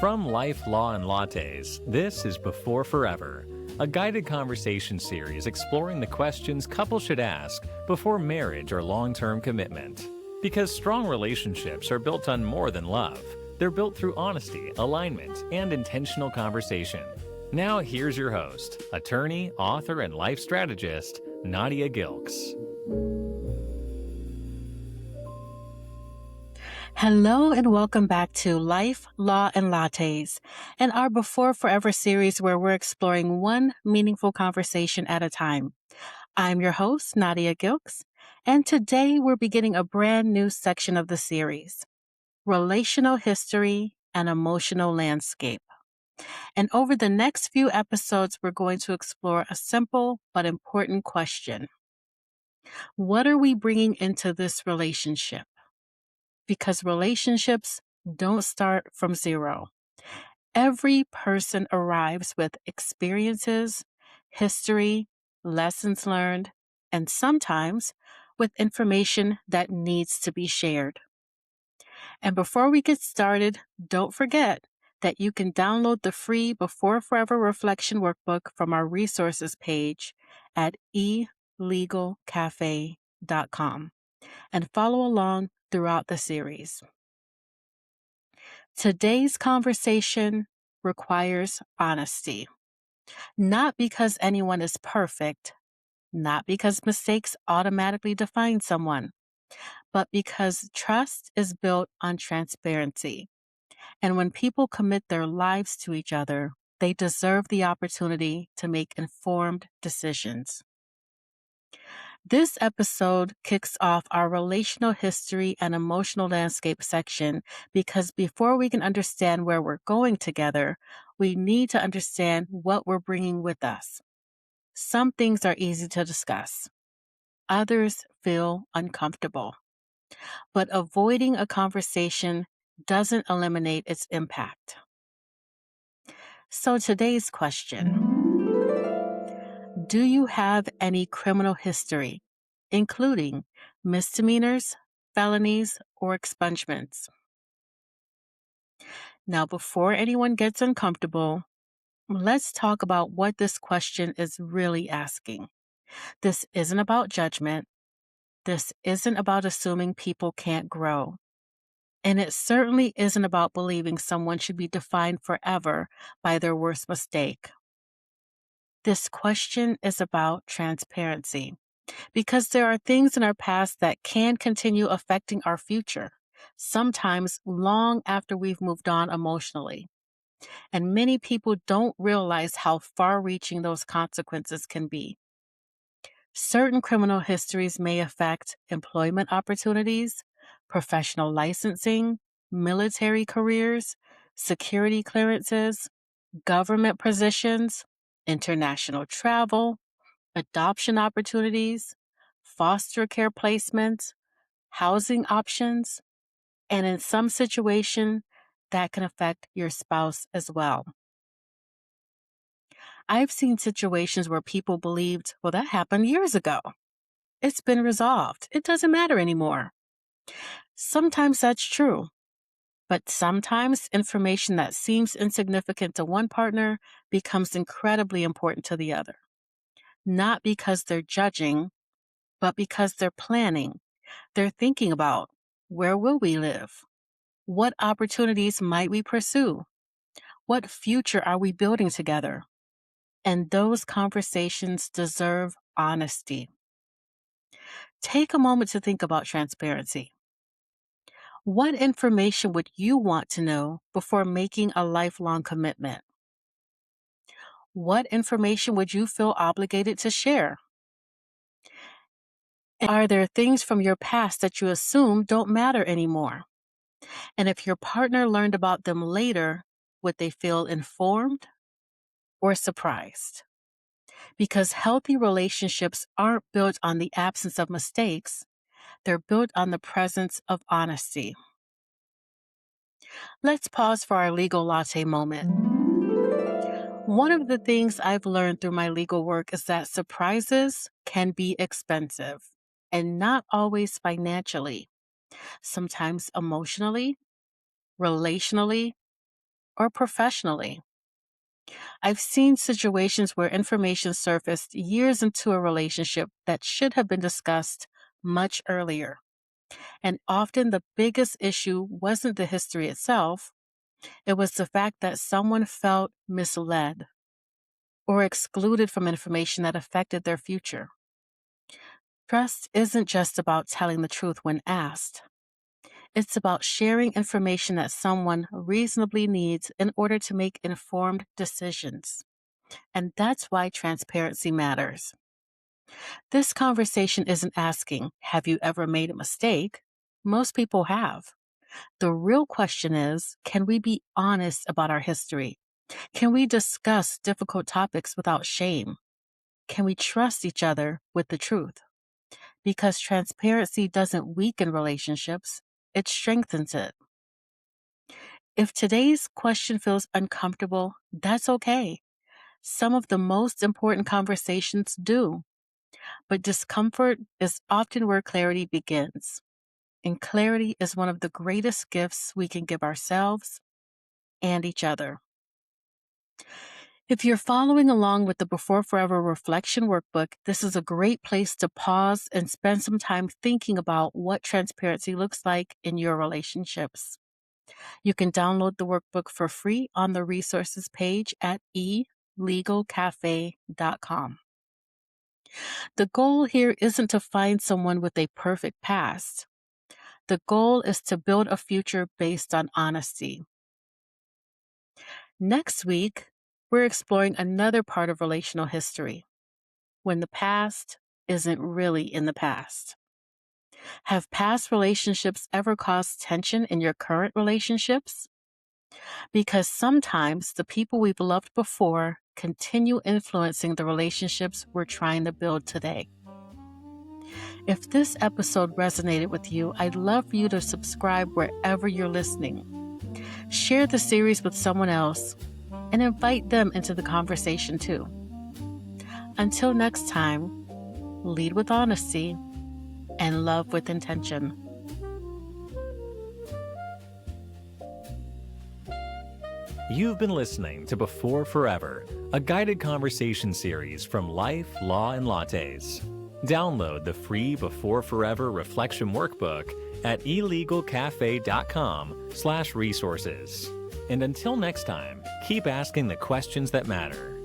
From Life, Law, and Lattes, this is Before Forever, a guided conversation series exploring the questions couples should ask before marriage or long-term commitment. Because strong relationships are built on more than love. They're built through honesty, alignment, and intentional conversation. Now here's your host, attorney, author, and life strategist, Nadia Gilkes. Hello and welcome back to Life, Law, and Lattes, and our Before Forever series where we're exploring one meaningful conversation at a time. I'm your host, Nadia Gilkes, and today we're beginning a brand new section of the series, Relational History and Emotional Landscape. And over the next few episodes, we're going to explore a simple but important question. What are we bringing into this relationship? Because relationships don't start from zero. Every person arrives with experiences, history, lessons learned, and sometimes with information that needs to be shared. And before we get started, don't forget that you can download the free Before Forever Reflection Workbook from our resources page at elegalcafe.com and follow along throughout the series. Today's conversation requires honesty, not because anyone is perfect, not because mistakes automatically define someone, but because trust is built on transparency. And when people commit their lives to each other, they deserve the opportunity to make informed decisions. This episode kicks off our relational history and emotional landscape section because before we can understand where we're going together, we need to understand what we're bringing with us. Some things are easy to discuss. Others feel uncomfortable. But avoiding a conversation doesn't eliminate its impact. So today's question. Do you have any criminal history, including misdemeanors, felonies, or expungements? Now, before anyone gets uncomfortable, let's talk about what this question is really asking. This isn't about judgment. This isn't about assuming people can't grow. And it certainly isn't about believing someone should be defined forever by their worst mistake. This question is about transparency, because there are things in our past that can continue affecting our future, sometimes long after we've moved on emotionally. And many people don't realize how far-reaching those consequences can be. Certain criminal histories may affect employment opportunities, professional licensing, military careers, security clearances, government positions, international travel, adoption opportunities, foster care placements, housing options, and in some situations, that can affect your spouse as well. I've seen situations where people believed, well, that happened years ago. It's been resolved. It doesn't matter anymore. Sometimes that's true. But sometimes information that seems insignificant to one partner becomes incredibly important to the other. Not because they're judging, but because they're planning. They're thinking about, where will we live? What opportunities might we pursue? What future are we building together? And those conversations deserve honesty. Take a moment to think about transparency. What information would you want to know before making a lifelong commitment? What information would you feel obligated to share? And are there things from your past that you assume don't matter anymore? And if your partner learned about them later, would they feel informed or surprised? Because healthy relationships aren't built on the absence of mistakes, they're built on the presence of honesty. Let's pause for our legal latte moment. One of the things I've learned through my legal work is that surprises can be expensive, and not always financially, sometimes emotionally, relationally, or professionally. I've seen situations where information surfaced years into a relationship that should have been discussed much earlier. And often the biggest issue wasn't the history itself, it was the fact that someone felt misled or excluded from information that affected their future. Trust isn't just about telling the truth when asked. It's about sharing information that someone reasonably needs in order to make informed decisions. And that's why transparency matters. This conversation isn't asking, have you ever made a mistake? Most people have. The real question is, can we be honest about our history? Can we discuss difficult topics without shame? Can we trust each other with the truth? Because transparency doesn't weaken relationships, it strengthens it. If today's question feels uncomfortable, that's okay. Some of the most important conversations do, but discomfort is often where clarity begins. And clarity is one of the greatest gifts we can give ourselves and each other. If you're following along with the Before Forever Reflection Workbook, this is a great place to pause and spend some time thinking about what transparency looks like in your relationships. You can download the workbook for free on the resources page at elegalcafe.com. The goal here isn't to find someone with a perfect past. The goal is to build a future based on honesty. Next week, we're exploring another part of relational history, when the past isn't really in the past. Have past relationships ever caused tension in your current relationships? Because sometimes the people we've loved before continue influencing the relationships we're trying to build today. If this episode resonated with you, I'd love for you to subscribe wherever you're listening. Share the series with someone else and invite them into the conversation too. Until next time, lead with honesty and love with intention. You've been listening to Before Forever, a guided conversation series from Life, Law, and Lattes. Download the free Before Forever Reflection Workbook at elegalcafe.com/resources. And until next time, keep asking the questions that matter.